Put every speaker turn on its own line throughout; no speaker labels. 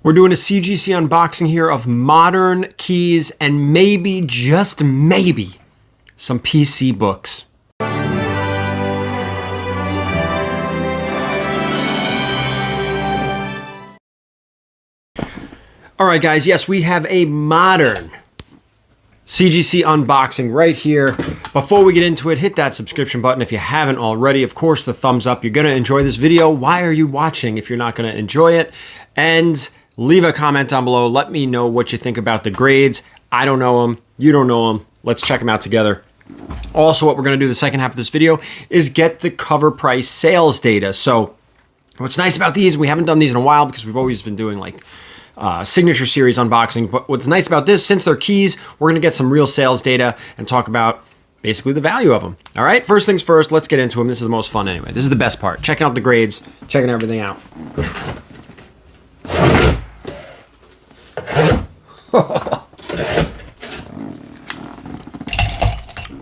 We're doing a CGC unboxing here of modern keys and maybe, just maybe, some PC books. All right, guys, yes, we have a modern CGC unboxing right here. Before we get into it, hit that subscription button if you haven't already. Of course, the thumbs up. You're going to enjoy this video. Why are you watching if you're not going to enjoy it? And leave a comment down below. Let me know what you think about the grades. I don't know them. You don't know them. Let's check them out together. Also, what we're going to do the second half of this video is get the cover price sales data. So what's nice about these, we haven't done these in a while because we've always been doing like signature series unboxing. But what's nice about this, since they're keys, we're going to get some real sales data and talk about basically the value of them. All right, first things first, let's get into them. This is the most fun anyway. This is the best part. Checking out the grades, checking everything out.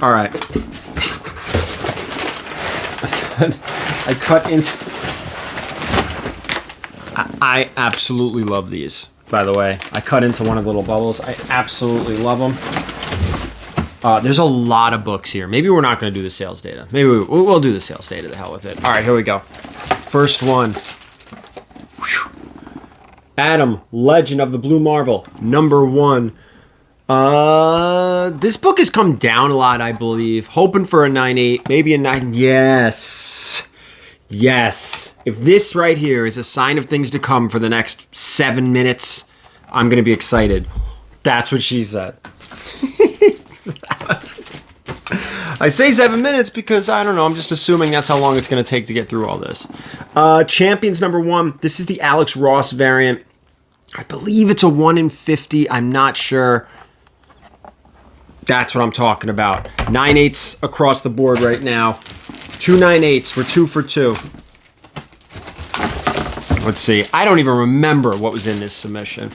All right. I cut into... I absolutely love these, by the way. I cut into one of the little bubbles. I absolutely love them. There's a lot of books here. Maybe we're not going to do the sales data. Maybe we'll do the sales data. The hell with it. All right, here we go. First one. Whew. Adam, Legend of the Blue Marvel, #1. This book has come down a lot, I believe. Hoping for a 9.8, maybe a 9. Yes. Yes. If this right here is a sign of things to come for the next 7 minutes, I'm going to be excited. That's what she said. I say 7 minutes because, I don't know, I'm just assuming that's how long it's going to take to get through all this. Champions #1. This is the Alex Ross variant. I believe it's a 1 in 50. I'm not sure. That's what I'm talking about. 9.8s across the board right now. 2 9.8s. We're 2 for 2. Let's see. I don't even remember what was in this submission.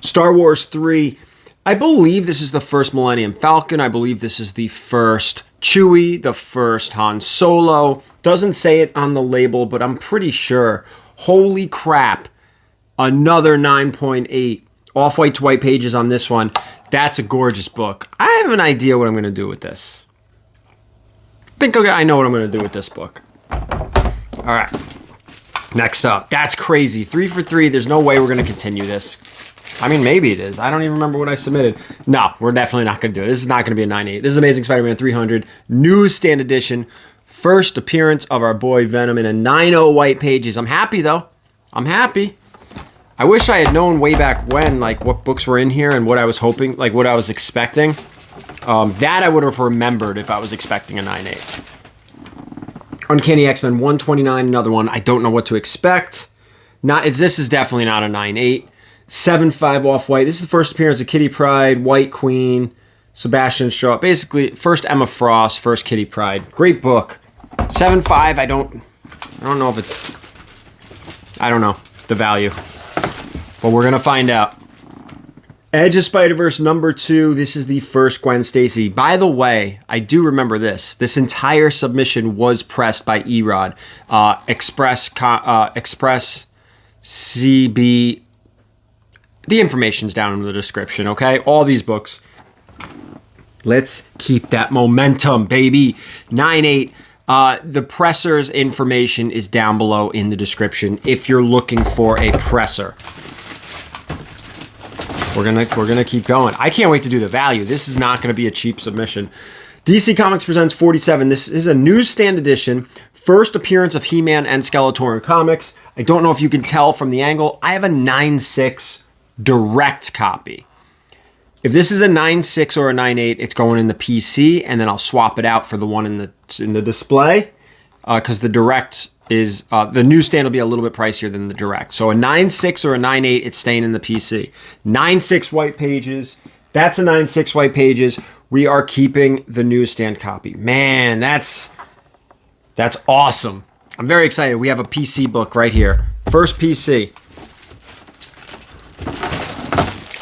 Star Wars 3. I believe this is the first Millennium Falcon. I believe this is the first Chewie, the first Han Solo. Doesn't say it on the label, but I'm pretty sure. Holy crap. Another 9.8. Off-white to white pages on this one. That's a gorgeous book. I have an idea what I'm going to do with this. I know what I'm going to do with this book. All right. Next up. That's crazy. 3 for 3. There's no way we're going to continue this. I mean, maybe it is. I don't even remember what I submitted. No, we're definitely not going to do it. This is not going to be a 9.8. This is Amazing Spider-Man 300. Newsstand edition. First appearance of our boy Venom in a 9.0 white pages. I'm happy, though. I'm happy. I wish I had known way back when, like, what books were in here and what I was hoping, like, what I was expecting. That I would have remembered if I was expecting a 9.8. Uncanny X-Men 129, another one. I don't know what to expect. This is definitely not a 9.8. 7.5 off-white. This is the first appearance of Kitty Pryde, White Queen, Sebastian Shaw. Basically, first Emma Frost, first Kitty Pryde. Great book. 7.5, I don't know if it's... I don't know the value. But we're going to find out. Edge of Spider-Verse #2. This is the first Gwen Stacy. By the way, I do remember this. This entire submission was pressed by Erod. Express CB. The information's down in the description, okay? All these books. Let's keep that momentum, baby. 9.8. The presser's information is down below in the description if you're looking for a presser. We're gonna keep going. I can't wait to do the value. This is not gonna be a cheap submission. DC Comics presents 47. This is a newsstand edition. First appearance of He-Man and Skeletor in comics. I don't know if you can tell from the angle. I have a 9.6 direct copy. If this is a 9.6 or a 9.8, it's going in the PC, and then I'll swap it out for the one in the display, because the direct is the newsstand will be a little bit pricier than the direct. So a 9.6 or a 9.8, it's staying in the PC. 9.6 white pages. That's a 9.6 white pages. We are keeping the newsstand copy. Man, that's awesome. I'm very excited. We have a PC book right here. First PC.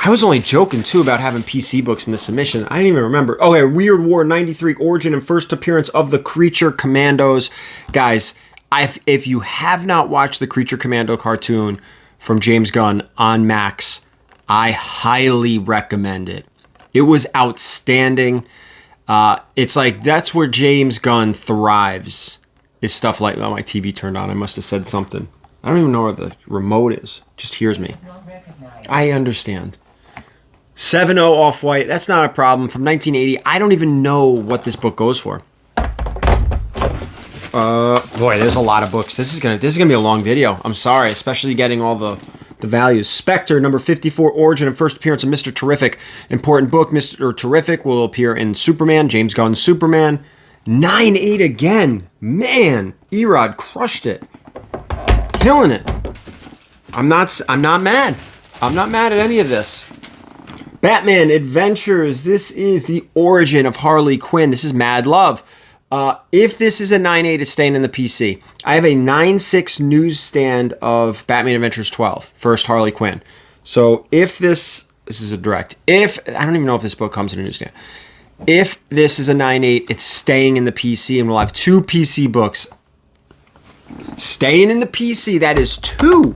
I was only joking, too, about having PC books in the submission. I didn't even remember. Okay, Weird War 93, origin and first appearance of the Creature Commandos. Guys, if you have not watched the Creature Commando cartoon, from James Gunn on Max. I highly recommend it. It was outstanding. It's like that's where James Gunn thrives. Is stuff like, oh, my TV turned on. I must have said something. I don't even know where the remote is. It just hears me. I understand. 7.0 Off-White. That's not a problem. From 1980. I don't even know what this book goes for. Boy, there's a lot of books. This is gonna be a long video. I'm sorry, especially getting all the values. Spectre, number 54, origin and first appearance of Mr. Terrific. Important book. Mr. Terrific will appear in Superman, James Gunn's Superman. 9.8 again. Man, Erod crushed it. Killing it. I'm not mad. I'm not mad at any of this. Batman Adventures. This is the origin of Harley Quinn. This is Mad Love. If this is a 9.8, it's staying in the PC. I have a 9.6 newsstand of Batman Adventures 12, first Harley Quinn. So if this is a direct. I don't even know if this book comes in a newsstand. If this is a 9.8, it's staying in the PC, and we'll have 2 PC books. Staying in the PC, that is 2.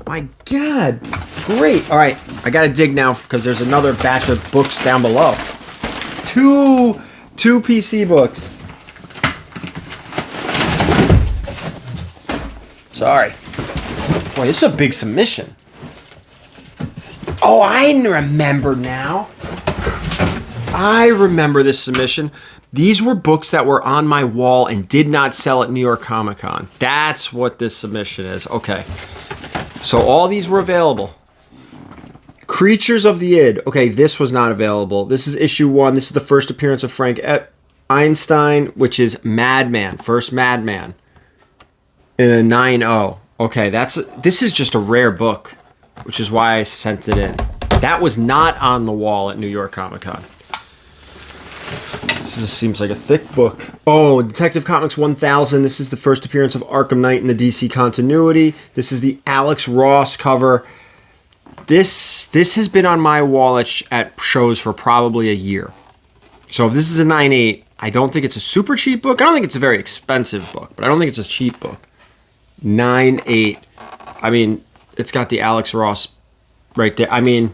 My God. Great. All right, I got to dig now because there's another batch of books down below. 2 PC books. Sorry. Boy, this is a big submission. Oh, I remember now. I remember this submission. These were books that were on my wall and did not sell at New York Comic Con. That's what this submission is. Okay. So all these were available. Creatures of the Id. Okay, this was not available. This is issue 1. This is the first appearance of Frank Einstein, which is Madman. First Madman. In a 9.0. Okay, this is just a rare book, which is why I sent it in. That was not on the wall at New York Comic Con. This just seems like a thick book. Oh, Detective Comics 1000. This is the first appearance of Arkham Knight in the DC continuity. This is the Alex Ross cover. This has been on my wall at shows for probably a year. So if this is a 9.8, I don't think it's a super cheap book. I don't think it's a very expensive book, but I don't think it's a cheap book. 9.8. I mean, it's got the Alex Ross right there. I mean,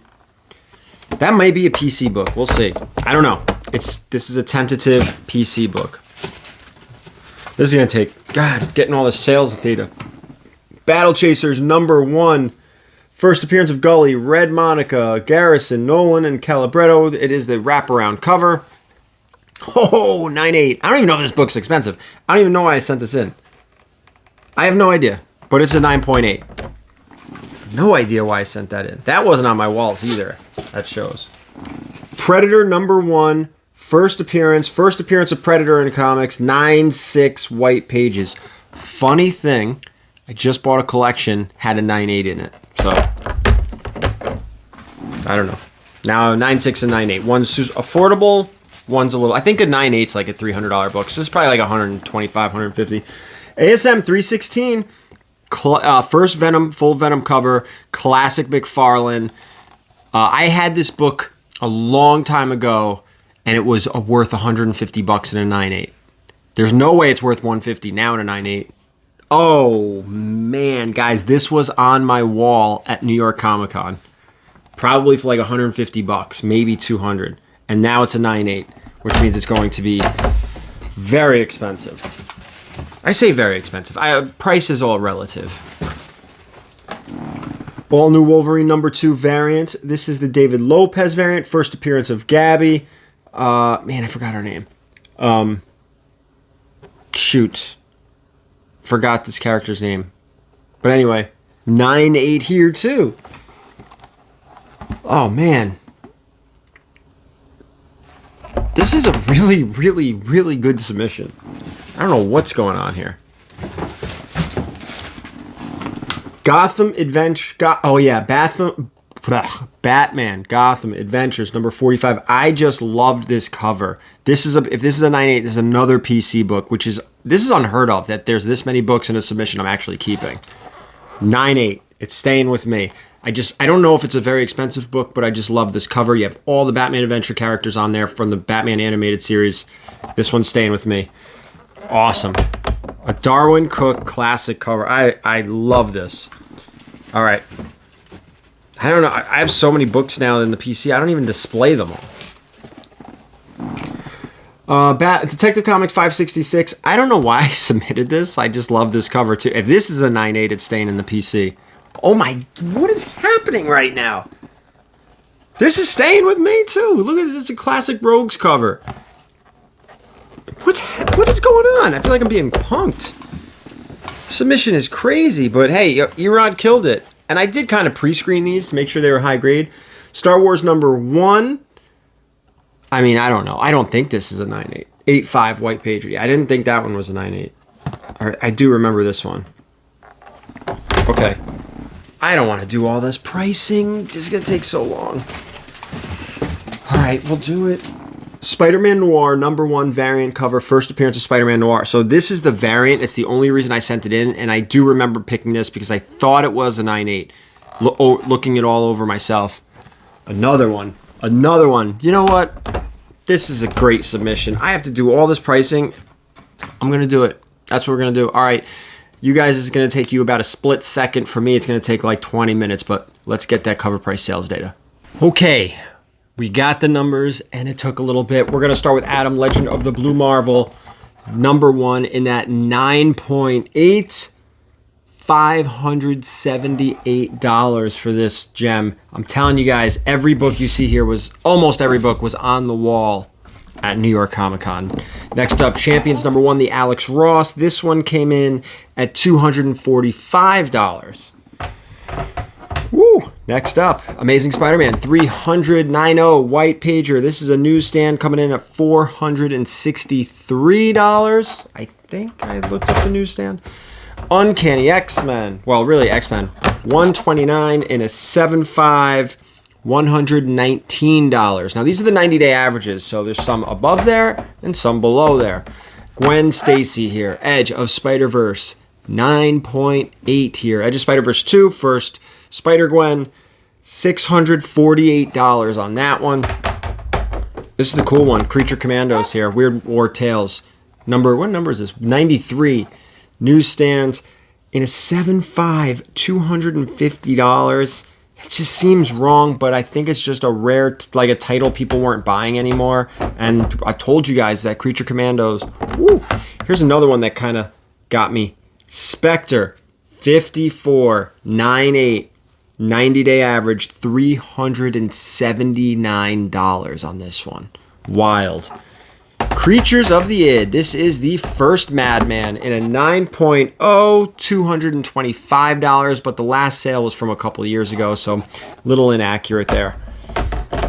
that might be a PC book. We'll see. I don't know. This is a tentative PC book. This is going to take, God, getting all the sales data. Battle Chasers number 1. First appearance of Gully, Red Monica, Garrison, Nolan, and Calabretto. It is the wraparound cover. Oh, 9.8. I don't even know if this book's expensive. I don't even know why I sent this in. I have no idea, but it's a 9.8. No idea why I sent that in. That wasn't on my walls either. That shows. Predator number 1, first appearance of Predator in comics, 9.6 white pages. Funny thing, I just bought a collection, had a 9.8 in it. So, I don't know. Now 9.6 and 9.8. One's affordable, one's a little, I think a 9.8's like a $300 book. So it's probably like 125, 150. ASM 316, first Venom, full Venom cover, classic McFarlane. I had this book a long time ago, and it was worth $150 in a 9.8. There's no way it's worth $150 now in a 9.8. Oh, man, guys, this was on my wall at New York Comic Con. Probably for like $150, maybe $200. And now it's a 9.8, which means it's going to be very expensive. I say very expensive. Price is all relative. All new Wolverine number 2 variant. This is the David Lopez variant. First appearance of Gabby. Man, I forgot her name. Shoot. Forgot this character's name. But anyway, 9.8 here too. Oh, man. This is a really, really, really good submission. I don't know what's going on here. Gotham Adventure. Batman Gotham Adventures number 45. I just loved this cover. If this is a 9.8, this is another PC book, this is unheard of that there's this many books in a submission I'm actually keeping. 9.8. It's staying with me. I don't know if it's a very expensive book, but I just love this cover. You have all the Batman Adventure characters on there from the Batman animated series. This one's staying with me. Awesome. A Darwin Cook classic cover. I love this. All right. I don't know. I have so many books now in the PC. I don't even display them all. Detective Comics 566. I don't know why I submitted this. I just love this cover too. If this is a 9.8, it's staying in the PC. Oh my, what is happening right now? This is staying with me too. Look at this, a classic Rogues cover. What is going on? I feel like I'm being punked. Submission is crazy, but hey, Erod killed it. And I did kind of pre-screen these to make sure they were high grade. Star Wars #1. I mean, I don't know. I don't think this is a 9.8. 8.5 white page. I didn't think that one was a 9.8. I do remember this one. Okay. I don't want to do all this pricing. This is going to take so long. All right, we'll do it. Spider-Man Noir #1 variant cover. First appearance of Spider-Man Noir. So this is the variant. It's the only reason I sent it in. And I do remember picking this because I thought it was a 9.8. Looking it all over myself. Another one. Another one. You know what? This is a great submission. I have to do all this pricing. I'm going to do it. That's what we're going to do. All right. You guys, it's going to take you about a split second. For me, it's going to take like 20 minutes, but let's get that cover price sales data. Okay. We got the numbers, and it took a little bit. We're going to start with Adam, Legend of the Blue Marvel, #1 in that 9.8. $578 for this gem. I'm telling you guys, every book you see here almost every book was on the wall at New York Comic Con. Next up, Champions #1, the Alex Ross. This one came in at $245. Woo! Next up, Amazing Spider-Man 300.90 white pager. This is a newsstand coming in at $463. I think I looked up the newsstand. Uncanny X-Men. Well, really X-Men. $129 in a 7.5. $119. Now, these are the 90-day averages, so there's some above there and some below there. Gwen Stacy here. Edge of Spider-Verse. 9.8 here. Edge of Spider-Verse 2, first Spider-Gwen. $648 on that one. This is a cool one. Creature Commandos here. Weird War Tales. What number is this? 93. Newsstands in a 7.5, $250. It just seems wrong, but I think it's just a rare, like a title people weren't buying anymore. And I told you guys that Creature Commandos. Woo. Here's another one that kind of got me. Spectre, 54.98, 90-day average, $379 on this one. Wild. Creatures of the Id. This is the first Madman in a 9.0, $225, but the last sale was from a couple of years ago, so a little inaccurate there.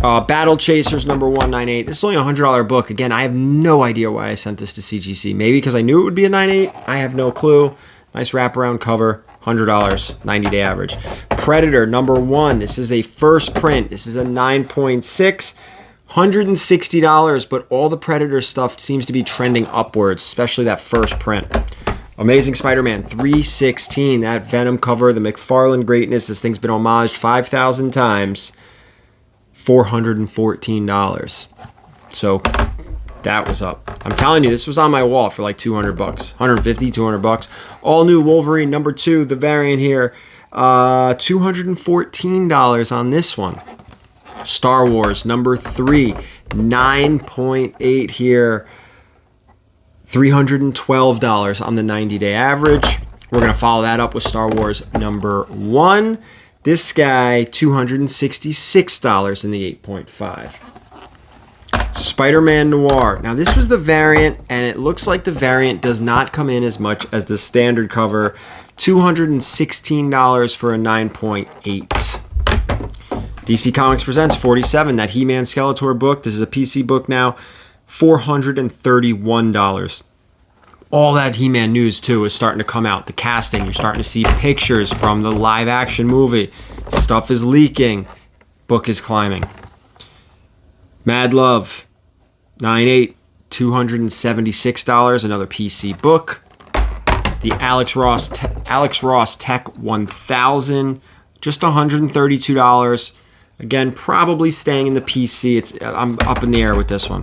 Battle Chasers #198. This is only a $100 book. Again, I have no idea why I sent this to CGC. Maybe because I knew it would be a 9.8. I have no clue. Nice wraparound cover. $100, 90-day average. Predator #1. This is a first print. This is a 9.6. $160, but all the Predator stuff seems to be trending upwards, especially that first print. Amazing Spider-Man 316, that Venom cover, the McFarlane greatness. This thing's been homaged 5,000 times. $414. So that was up. I'm telling you, this was on my wall for like $200, $150, $200. All new Wolverine #2, the variant here, $214 on this one. Star Wars #3, 9.8 here, $312 on the 90-day average. We're going to follow that up with Star Wars #1. This guy, $266 in the 8.5. Spider-Man Noir. Now, this was the variant, and it looks like the variant does not come in as much as the standard cover. $216 for a 9.8. DC Comics presents 47, that He-Man Skeletor book. This is a PC book now. $431. All that He-Man news, too, is starting to come out. The casting, you're starting to see pictures from the live-action movie. Stuff is leaking. Book is climbing. Mad Love, 9.8, $276. Another PC book. The Alex Ross Tech 1000, just $132. Again, probably staying in the PC. I'm up in the air with this one.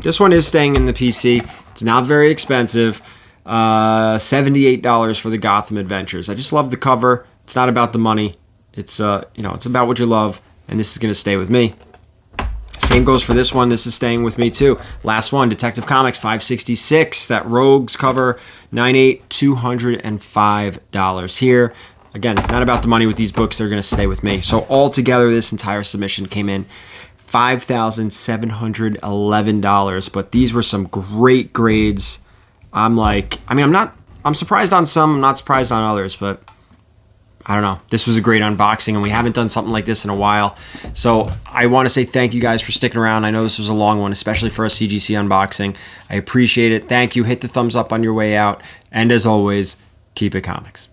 This one is staying in the PC. It's not very expensive. $78 for the Gotham Adventures. I just love the cover. It's not about the money. It's it's about what you love, and this is going to stay with me. Same goes for this one. This is staying with me too. Last one, Detective Comics 566. That Rogues cover, 9.8, $205 here. Again, not about the money with these books. They're going to stay with me. So altogether, this entire submission came in $5,711. But these were some great grades. I'm surprised on some. I'm not surprised on others, but I don't know. This was a great unboxing, and we haven't done something like this in a while. So I want to say thank you guys for sticking around. I know this was a long one, especially for a CGC unboxing. I appreciate it. Thank you. Hit the thumbs up on your way out. And as always, keep it comics.